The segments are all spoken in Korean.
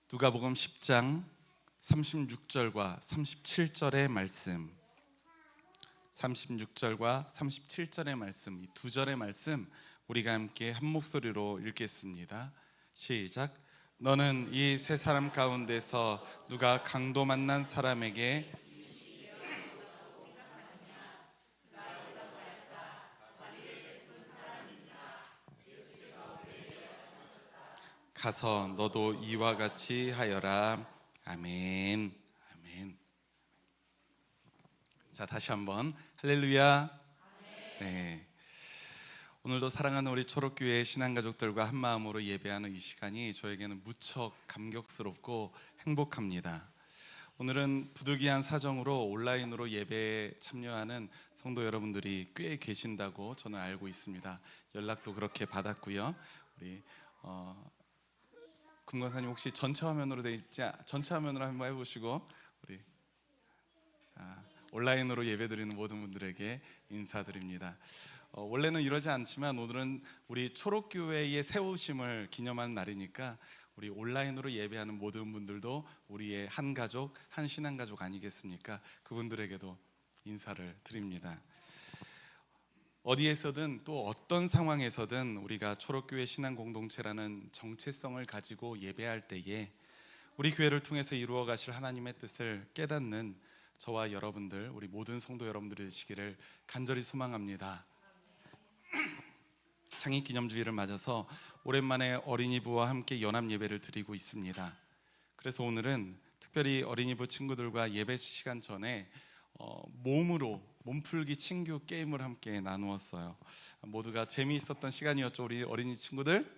누가복음 10장 36절과 37절의 말씀, 36절과 37절의 말씀, 이 두 절의 말씀 우리가 함께 한 목소리로 읽겠습니다. 시작. 너는 이 세 사람 가운데서 누가 강도 만난 사람에게 가서 너도 이와 같이 하여라. 아멘. 아멘. 자, 다시 한번 할렐루야. 네. 오늘도 사랑하는 우리 초록교회 신앙가족들과 한 마음으로 예배하는 이 시간이 저에게는 무척 감격스럽고 행복합니다. 오늘은 부득이한 사정으로 온라인으로 예배에 참여하는 성도 여러분들이 꽤 계신다고 저는 알고 있습니다. 연락도 그렇게 받았고요. 우리 금권사님 혹시 전체 화면으로 돼 있지? 전체 화면으로 한번 해보시고 우리 온라인으로 예배드리는 모든 분들에게 인사드립니다. 원래는 이러지 않지만 오늘은 우리 초록교회의 세우심을 기념하는 날이니까 우리 온라인으로 예배하는 모든 분들도 우리의 한 가족, 한 신앙가족 아니겠습니까? 그분들에게도 인사를 드립니다. 어디에서든 또 어떤 상황에서든 우리가 초록교회 신앙공동체라는 정체성을 가지고 예배할 때에 우리 교회를 통해서 이루어 가실 하나님의 뜻을 깨닫는 저와 여러분들, 우리 모든 성도 여러분들이 되시기를 간절히 소망합니다. 창립기념주일을 맞아서 오랜만에 어린이부와 함께 연합 예배를 드리고 있습니다. 그래서 오늘은 특별히 어린이부 친구들과 예배 시간 전에 몸풀기 친교 게임을 함께 나누었어요. 모두가 재미있었던 시간이었죠. 우리 어린이 친구들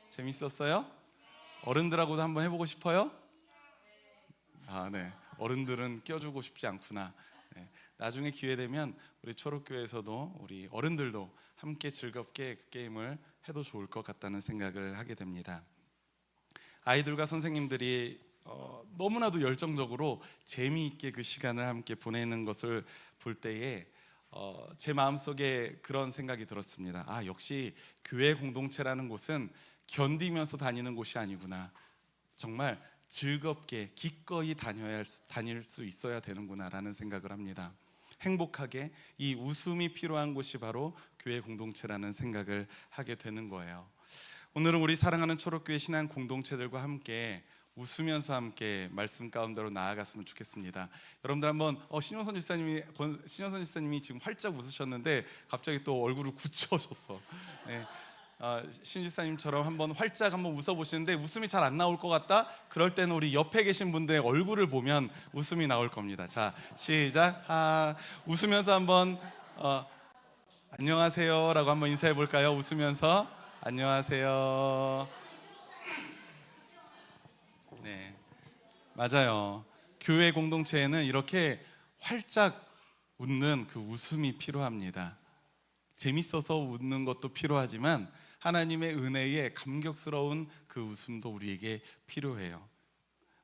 재미있었어요? 어른들하고도 한번 해보고 싶어요? 네. 어른들은 껴주고 싶지 않구나. 네. 나중에 기회 되면 우리 초록교회에서도 우리 어른들도 함께 즐겁게 그 게임을 해도 좋을 것 같다는 생각을 하게 됩니다. 아이들과 선생님들이 너무나도 열정적으로 재미있게 그 시간을 함께 보내는 것을 볼 때에 제 마음속에 그런 생각이 들었습니다. 역시 교회 공동체라는 곳은 견디면서 다니는 곳이 아니구나. 정말 즐겁게 기꺼이 다닐 수 있어야 되는구나라는 생각을 합니다. 행복하게 이 웃음이 필요한 곳이 바로 교회 공동체라는 생각을 하게 되는 거예요. 오늘은 우리 사랑하는 초록교회 신앙 공동체들과 함께 웃으면서 함께 말씀 가운데로 나아갔으면 좋겠습니다. 여러분들 한번 신효선 집사님이 지금 활짝 웃으셨는데 갑자기 또 얼굴을 굳혀졌어. 네. 신 집사님처럼 한번 활짝 한번 웃어보시는데 웃음이 잘 안 나올 것 같다? 그럴 때는 우리 옆에 계신 분들의 얼굴을 보면 웃음이 나올 겁니다. 자, 시작. 웃으면서 한번 안녕하세요 라고 한번 인사해 볼까요? 웃으면서 안녕하세요. 네, 맞아요. 교회 공동체에는 이렇게 활짝 웃는 그 웃음이 필요합니다. 재밌어서 웃는 것도 필요하지만 하나님의 은혜에 감격스러운 그 웃음도 우리에게 필요해요.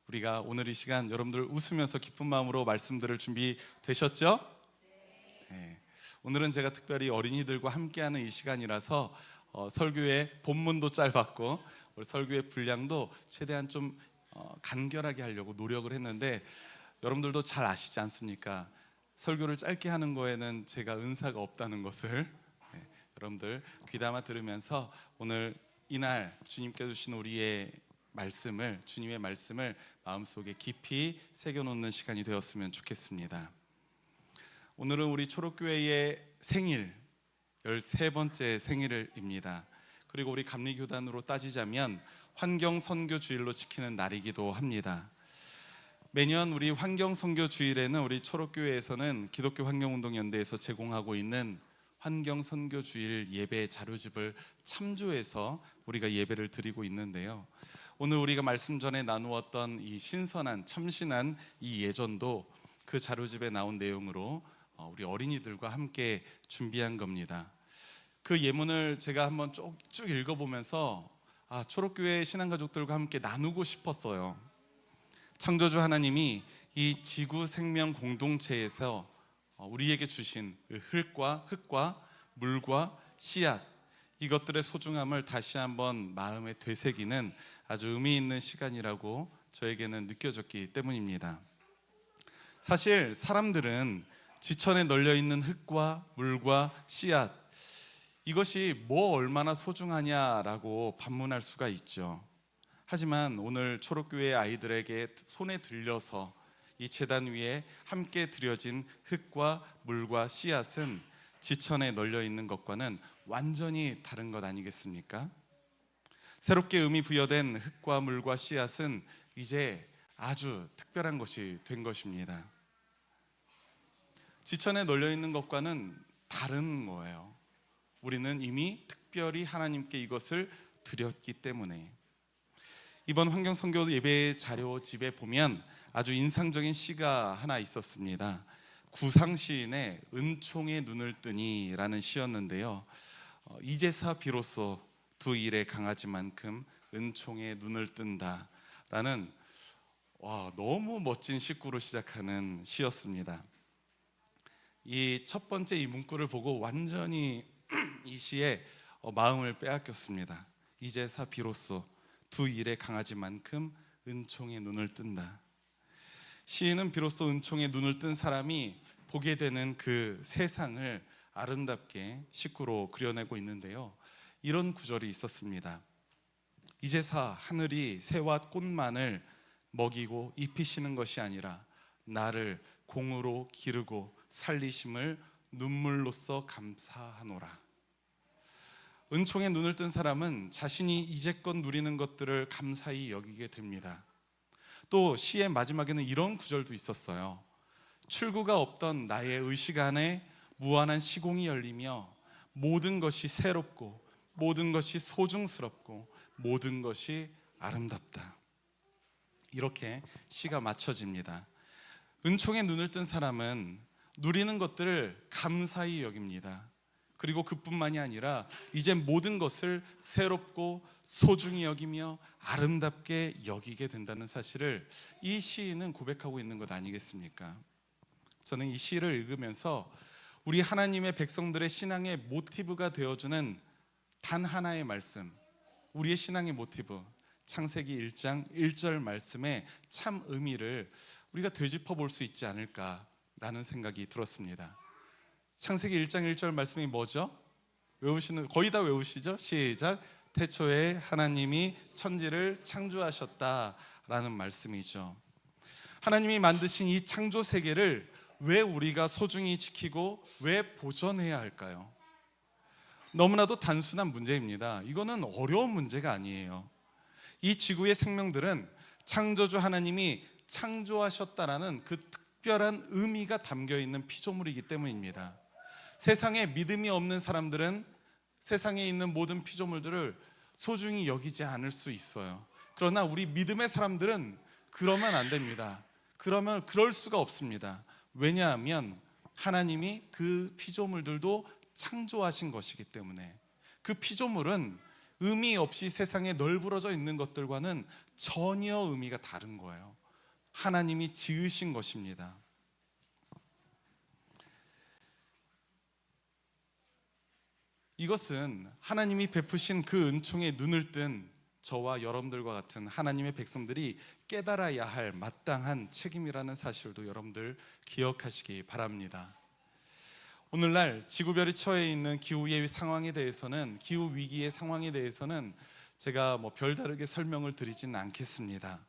우리가 오늘 이 시간 여러분들 웃으면서 기쁜 마음으로 말씀들을 준비되셨죠? 네. 오늘은 제가 특별히 어린이들과 함께하는 이 시간이라서 설교의 본문도 짧았고 우리 설교의 분량도 최대한 좀 간결하게 하려고 노력을 했는데 여러분들도 잘 아시지 않습니까? 설교를 짧게 하는 거에는 제가 은사가 없다는 것을 여러분들 귀담아 들으면서 오늘 이날 주님께서 주신 우리의 말씀을, 주님의 말씀을 마음속에 깊이 새겨놓는 시간이 되었으면 좋겠습니다. 오늘은 우리 초록교회의 생일 13번째 생일입니다. 그리고 우리 감리교단으로 따지자면 환경선교주일로 지키는 날이기도 합니다. 매년 우리 환경선교주일에는 우리 초록교회에서는 기독교 환경운동연대에서 제공하고 있는 환경선교주일 예배 자료집을 참조해서 우리가 예배를 드리고 있는데요. 오늘 우리가 말씀 전에 나누었던 이 신선한 참신한 이 예전도 그 자료집에 나온 내용으로 우리 어린이들과 함께 준비한 겁니다. 그 예문을 제가 한번 쭉 읽어보면서 초록교회 신앙가족들과 함께 나누고 싶었어요. 창조주 하나님이 이 지구 생명 공동체에서 우리에게 주신 흙과 물과 씨앗, 이것들의 소중함을 다시 한번 마음에 되새기는 아주 의미 있는 시간이라고 저에게는 느껴졌기 때문입니다. 사실 사람들은 지천에 널려 있는 흙과 물과 씨앗, 이것이 뭐 얼마나 소중하냐라고 반문할 수가 있죠. 하지만 오늘 초록교회 아이들에게 손에 들려서 이 제단 위에 함께 드려진 흙과 물과 씨앗은 지천에 널려 있는 것과는 완전히 다른 것 아니겠습니까? 새롭게 의미 부여된 흙과 물과 씨앗은 이제 아주 특별한 것이 된 것입니다. 지천에 널려 있는 것과는 다른 거예요. 우리는 이미 특별히 하나님께 이것을 드렸기 때문에. 이번 환경선교 예배 자료집에 보면 아주 인상적인 시가 하나 있었습니다. 구상시인의 은총의 눈을 뜨니라는 시였는데요. 이제사 비로소 두 일의 강아지만큼 은총의 눈을 뜬다라는 너무 멋진 시구로 시작하는 시였습니다. 이 첫 번째 이 문구를 보고 완전히 이 시에 마음을 빼앗겼습니다. 이제사 비로소 두 일의 강아지만큼 은총의 눈을 뜬다. 시인은 비로소 은총의 눈을 뜬 사람이 보게 되는 그 세상을 아름답게 시구로 그려내고 있는데요. 이런 구절이 있었습니다. 이제사 하늘이 새와 꽃만을 먹이고 입히시는 것이 아니라 나를 공으로 기르고 살리심을 눈물로써 감사하노라. 은총의 눈을 뜬 사람은 자신이 이제껏 누리는 것들을 감사히 여기게 됩니다. 또 시의 마지막에는 이런 구절도 있었어요. 출구가 없던 나의 의식 안에 무한한 시공이 열리며 모든 것이 새롭고 모든 것이 소중스럽고 모든 것이 아름답다. 이렇게 시가 마쳐집니다. 은총의 눈을 뜬 사람은 누리는 것들을 감사히 여깁니다. 그리고 그뿐만이 아니라 이제 모든 것을 새롭고 소중히 여기며 아름답게 여기게 된다는 사실을 이 시인은 고백하고 있는 것 아니겠습니까? 저는 이 시를 읽으면서 우리 하나님의 백성들의 신앙의 모티브가 되어주는 단 하나의 말씀, 우리의 신앙의 모티브, 창세기 1장 1절 말씀의 참 의미를 우리가 되짚어 볼 수 있지 않을까라는 생각이 들었습니다. 창세기 1장 1절 말씀이 뭐죠? 거의 다 외우시죠? 시작. 태초에 하나님이 천지를 창조하셨다라는 말씀이죠. 하나님이 만드신 이 창조 세계를 왜 우리가 소중히 지키고 왜 보존해야 할까요? 너무나도 단순한 문제입니다. 이거는 어려운 문제가 아니에요. 이 지구의 생명들은 창조주 하나님이 창조하셨다라는 그 특별한 의미가 담겨 있는 피조물이기 때문입니다. 세상에 믿음이 없는 사람들은 세상에 있는 모든 피조물들을 소중히 여기지 않을 수 있어요. 그러나 우리 믿음의 사람들은 그러면 안 됩니다. 그럴 수가 없습니다. 왜냐하면 하나님이 그 피조물들도 창조하신 것이기 때문에. 그 피조물은 의미 없이 세상에 널브러져 있는 것들과는 전혀 의미가 다른 거예요. 하나님이 지으신 것입니다. 이것은 하나님이 베푸신 그 은총에 눈을 뜬 저와 여러분들과 같은 하나님의 백성들이 깨달아야 할 마땅한 책임이라는 사실도 여러분들 기억하시기 바랍니다. 오늘날 지구별이 처해 있는 기후의 상황에 대해서는, 기후 위기의 상황에 대해서는 제가 별다르게 설명을 드리진 않겠습니다.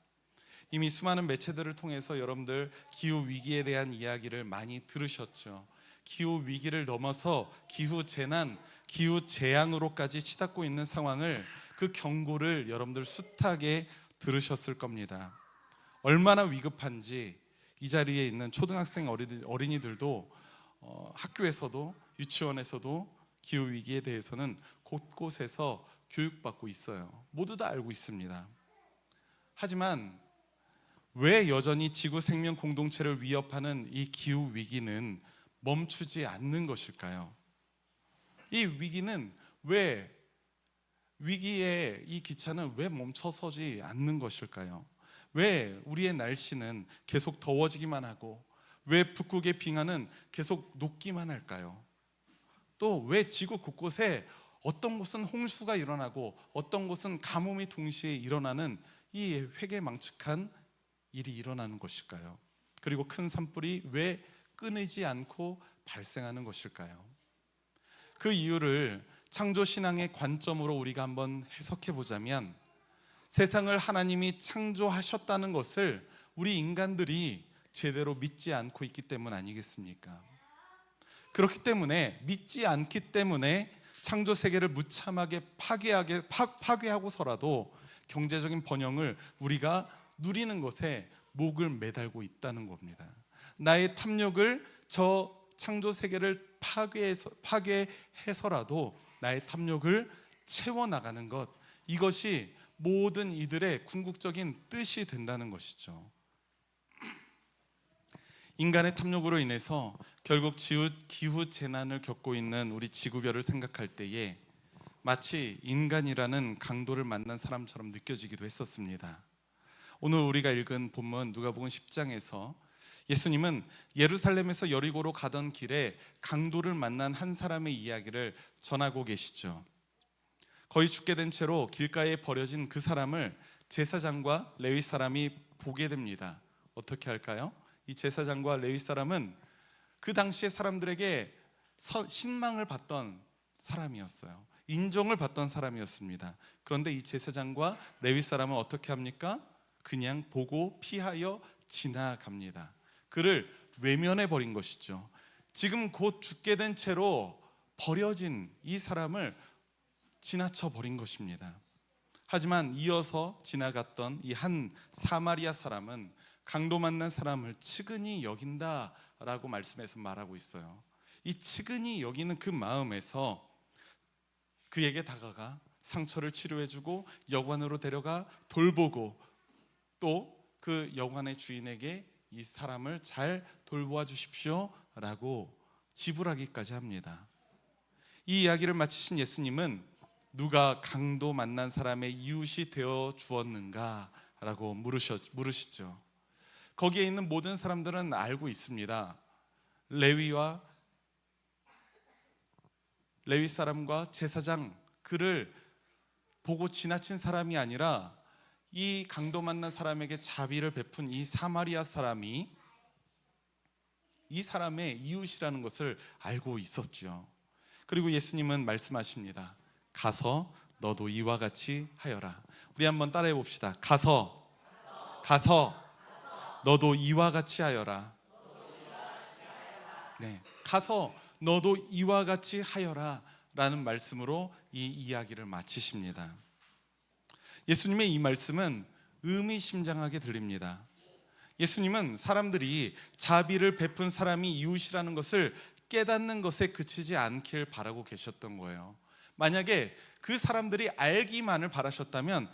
이미 수많은 매체들을 통해서 여러분들 기후 위기에 대한 이야기를 많이 들으셨죠. 기후 위기를 넘어서 기후 재난, 기후 재앙으로까지 치닫고 있는 상황을, 그 경고를 여러분들 숱하게 들으셨을 겁니다. 얼마나 위급한지 이 자리에 있는 초등학생 어린이들도 학교에서도 유치원에서도 기후 위기에 대해서는 곳곳에서 교육받고 있어요. 모두 다 알고 있습니다. 하지만 왜 여전히 지구 생명 공동체를 위협하는 이 기후 위기는 멈추지 않는 것일까요? 이 위기는 위기의 이 기차는 왜 멈춰서지 않는 것일까요? 왜 우리의 날씨는 계속 더워지기만 하고, 왜 북극의 빙하는 계속 녹기만 할까요? 또 왜 지구 곳곳에 어떤 곳은 홍수가 일어나고 어떤 곳은 가뭄이 동시에 일어나는 이 회개망측한 일이 일어나는 것일까요? 그리고 큰 산불이 왜 끊이지 않고 발생하는 것일까요? 그 이유를 창조신앙의 관점으로 우리가 한번 해석해 보자면, 세상을 하나님이 창조하셨다는 것을 우리 인간들이 제대로 믿지 않고 있기 때문 아니겠습니까? 그렇기 때문에, 믿지 않기 때문에 창조 세계를 무참하게 파괴하고서라도 경제적인 번영을 우리가 누리는 것에 목을 매달고 있다는 겁니다. 나의 탐욕을 저 창조 세계를 파괴해서라도 나의 탐욕을 채워나가는 것, 이것이 모든 이들의 궁극적인 뜻이 된다는 것이죠. 인간의 탐욕으로 인해서 결국 기후 재난을 겪고 있는 우리 지구별을 생각할 때에 마치 인간이라는 강도를 만난 사람처럼 느껴지기도 했었습니다. 오늘 우리가 읽은 본문 누가복음 10장에서 예수님은 예루살렘에서 여리고로 가던 길에 강도를 만난 한 사람의 이야기를 전하고 계시죠. 거의 죽게 된 채로 길가에 버려진 그 사람을 제사장과 레위 사람이 보게 됩니다. 어떻게 할까요? 이 제사장과 레위 사람은 그 당시에 사람들에게 신망을 받던 사람이었어요. 인정을 받던 사람이었습니다. 그런데 이 제사장과 레위 사람은 어떻게 합니까? 그냥 보고 피하여 지나갑니다. 그를 외면해 버린 것이죠. 지금 곧 죽게 된 채로 버려진 이 사람을 지나쳐 버린 것입니다. 하지만 이어서 지나갔던 이 한 사마리아 사람은 강도 만난 사람을 측은히 여긴다라고 말씀해서 말하고 있어요. 이 측은히 여기는 그 마음에서 그에게 다가가 상처를 치료해주고 여관으로 데려가 돌보고, 또 그 여관의 주인에게 이 사람을 잘 돌보아 주십시오 라고 지불하기까지 합니다. 이 이야기를 마치신 예수님은 누가 강도 만난 사람의 이웃이 되어 주었는가 라고 물으시죠. 거기에 있는 모든 사람들은 알고 있습니다. 레위 사람과 제사장, 그를 보고 지나친 사람이 아니라 이 강도 만난 사람에게 자비를 베푼 이 사마리아 사람이 이 사람의 이웃이라는 것을 알고 있었죠. 그리고 예수님은 말씀하십니다. 가서 너도 이와 같이 하여라. 우리 한번 따라해 봅시다. 가서 너도 이와 같이 하여라. 네, 가서 너도 이와 같이 하여라 라는 말씀으로 이 이야기를 마치십니다. 예수님의 이 말씀은 의미심장하게 들립니다. 예수님은 사람들이 자비를 베푼 사람이 이웃이라는 것을 깨닫는 것에 그치지 않길 바라고 계셨던 거예요. 만약에 그 사람들이 알기만을 바라셨다면,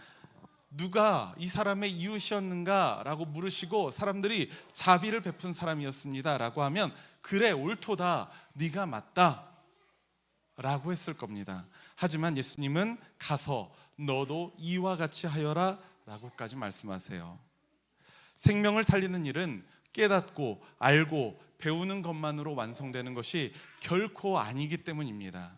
누가 이 사람의 이웃이었는가 라고 물으시고 사람들이 자비를 베푼 사람이었습니다 라고 하면, 그래 옳도다, 네가 맞다 라고 했을 겁니다. 하지만 예수님은 가서 너도 이와 같이 하여라 라고까지 말씀하세요. 생명을 살리는 일은 깨닫고 알고 배우는 것만으로 완성되는 것이 결코 아니기 때문입니다.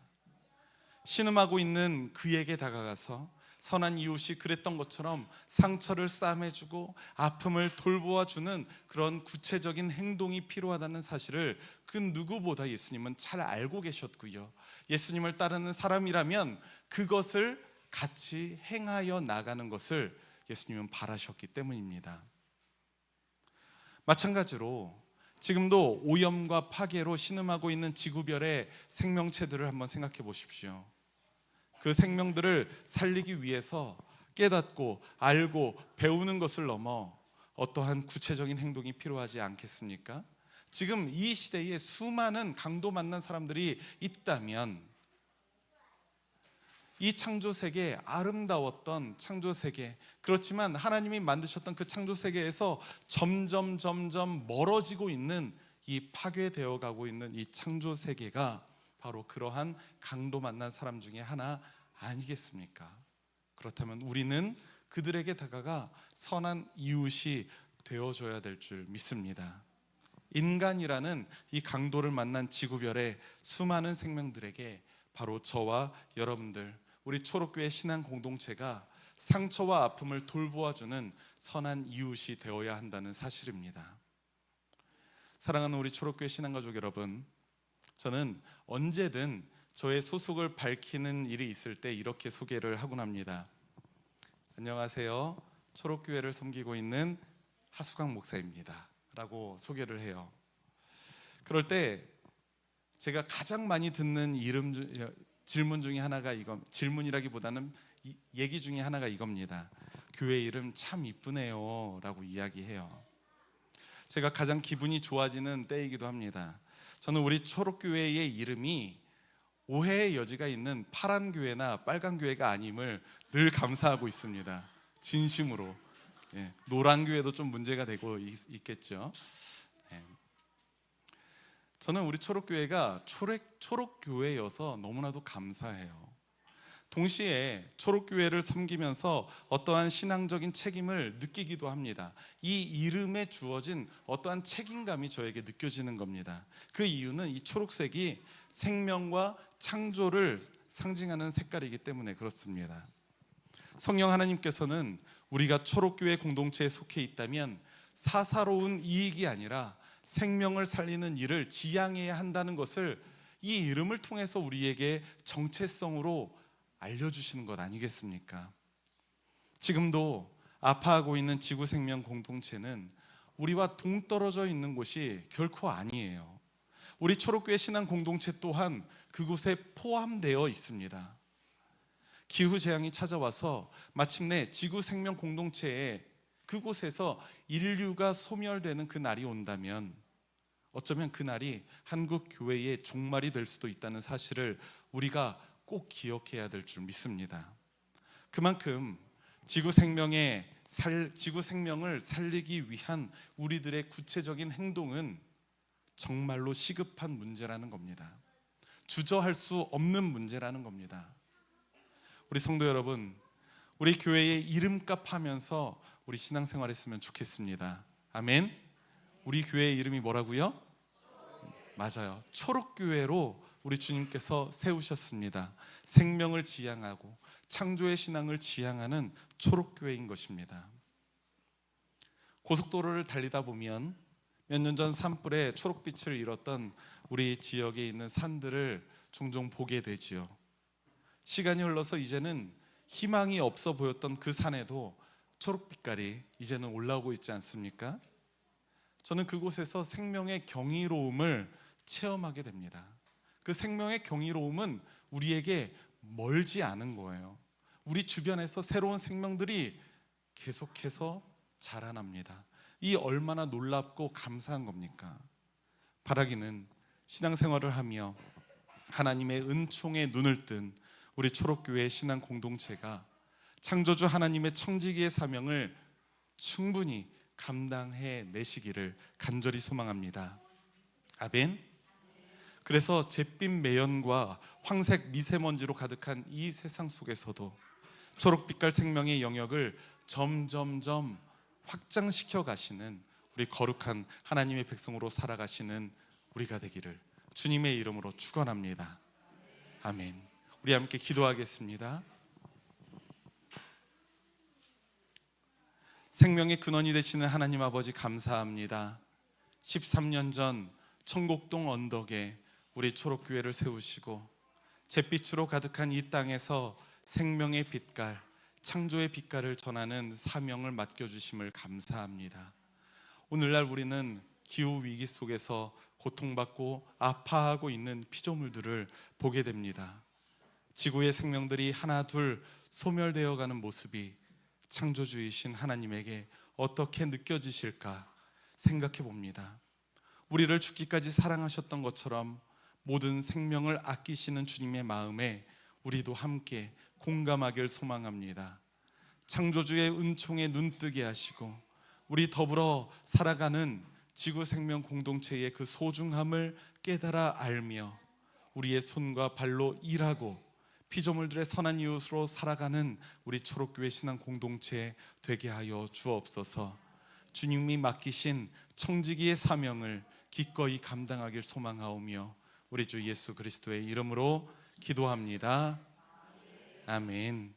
신음하고 있는 그에게 다가가서 선한 이웃이 그랬던 것처럼 상처를 싸매주고 아픔을 돌보아주는 그런 구체적인 행동이 필요하다는 사실을 그 누구보다 예수님은 잘 알고 계셨고요. 예수님을 따르는 사람이라면 그것을 같이 행하여 나가는 것을 예수님은 바라셨기 때문입니다. 마찬가지로 지금도 오염과 파괴로 신음하고 있는 지구별의 생명체들을 한번 생각해 보십시오. 그 생명들을 살리기 위해서 깨닫고 알고 배우는 것을 넘어 어떠한 구체적인 행동이 필요하지 않겠습니까? 지금 이 시대에 수많은 강도 만난 사람들이 있다면, 이 창조세계, 아름다웠던 창조세계, 그렇지만 하나님이 만드셨던 그 창조세계에서 점점 멀어지고 있는 이 파괴되어 가고 있는 이 창조세계가 바로 그러한 강도 만난 사람 중에 하나 아니겠습니까? 그렇다면 우리는 그들에게 다가가 선한 이웃이 되어줘야 될 줄 믿습니다. 인간이라는 이 강도를 만난 지구별의 수많은 생명들에게 바로 저와 여러분들, 우리 초록교회 신앙 공동체가 상처와 아픔을 돌보아주는 선한 이웃이 되어야 한다는 사실입니다. 사랑하는 우리 초록교회 신앙가족 여러분, 저는 언제든 저의 소속을 밝히는 일이 있을 때 이렇게 소개를 하곤 합니다. 안녕하세요, 초록교회를 섬기고 있는 하수강 목사입니다 라고 소개를 해요. 그럴 때 제가 가장 많이 듣는 질문 중에 하나가 질문이라기보다는 얘기 중에 하나가 이겁니다. 교회 이름 참 이쁘네요 라고 이야기해요. 제가 가장 기분이 좋아지는 때이기도 합니다. 저는 우리 초록교회의 이름이 오해의 여지가 있는 파란 교회나 빨간 교회가 아님을 늘 감사하고 있습니다. 진심으로. 노란 교회도 좀 문제가 되고 있겠죠. 저는 우리 초록교회가 초록교회여서 너무나도 감사해요. 동시에 초록교회를 섬기면서 어떠한 신앙적인 책임을 느끼기도 합니다. 이 이름에 주어진 어떠한 책임감이 저에게 느껴지는 겁니다. 그 이유는 이 초록색이 생명과 창조를 상징하는 색깔이기 때문에 그렇습니다. 성령 하나님께서는 우리가 초록교회 공동체에 속해 있다면 사사로운 이익이 아니라 생명을 살리는 일을 지향해야 한다는 것을 이 이름을 통해서 우리에게 정체성으로 알려주시는 것 아니겠습니까? 지금도 아파하고 있는 지구생명 공동체는 우리와 동떨어져 있는 곳이 결코 아니에요. 우리 초록교회 신앙 공동체 또한 그곳에 포함되어 있습니다. 기후재앙이 찾아와서 마침내 지구생명 공동체에 그곳에서 인류가 소멸되는 그 날이 온다면 어쩌면 그 날이 한국 교회의 종말이 될 수도 있다는 사실을 우리가 꼭 기억해야 될 줄 믿습니다. 그만큼 지구 생명을 살리기 위한 우리들의 구체적인 행동은 정말로 시급한 문제라는 겁니다. 주저할 수 없는 문제라는 겁니다. 우리 성도 여러분, 우리 교회의 이름값 하면서 우리 신앙생활 했으면 좋겠습니다. 아멘. 우리 교회의 이름이 뭐라고요? 맞아요. 초록교회로 우리 주님께서 세우셨습니다. 생명을 지향하고 창조의 신앙을 지향하는 초록교회인 것입니다. 고속도로를 달리다 보면 몇 년 전 산불에 초록빛을 잃었던 우리 지역에 있는 산들을 종종 보게 되지요. 시간이 흘러서 이제는 희망이 없어 보였던 그 산에도 초록빛깔이 이제는 올라오고 있지 않습니까? 저는 그곳에서 생명의 경이로움을 체험하게 됩니다. 그 생명의 경이로움은 우리에게 멀지 않은 거예요. 우리 주변에서 새로운 생명들이 계속해서 자라납니다. 이 얼마나 놀랍고 감사한 겁니까? 바라기는 신앙생활을 하며 하나님의 은총에 눈을 뜬 우리 초록교회 신앙 공동체가 창조주 하나님의 청지기의 사명을 충분히 감당해 내시기를 간절히 소망합니다. 아멘. 그래서 잿빛 매연과 황색 미세먼지로 가득한 이 세상 속에서도 초록빛깔 생명의 영역을 점점점 확장시켜 가시는 우리 거룩한 하나님의 백성으로 살아가시는 우리가 되기를 주님의 이름으로 축원합니다. 아멘. 우리 함께 기도하겠습니다. 생명의 근원이 되시는 하나님 아버지 감사합니다. 13년 전 청곡동 언덕에 우리 초록교회를 세우시고 잿빛으로 가득한 이 땅에서 생명의 빛깔, 창조의 빛깔을 전하는 사명을 맡겨주심을 감사합니다. 오늘날 우리는 기후위기 속에서 고통받고 아파하고 있는 피조물들을 보게 됩니다. 지구의 생명들이 하나 둘 소멸되어가는 모습이 창조주이신 하나님에게 어떻게 느껴지실까 생각해 봅니다. 우리를 죽기까지 사랑하셨던 것처럼 모든 생명을 아끼시는 주님의 마음에 우리도 함께 공감하길 소망합니다. 창조주의 은총에 눈뜨게 하시고 우리 더불어 살아가는 지구생명 공동체의 그 소중함을 깨달아 알며 우리의 손과 발로 일하고 피조물들의 선한 이웃으로 살아가는 우리 초록교회 신앙 공동체 되게 하여 주옵소서. 주님이 맡기신 청지기의 사명을 기꺼이 감당하길 소망하오며 우리 주 예수 그리스도의 이름으로 기도합니다. 아멘.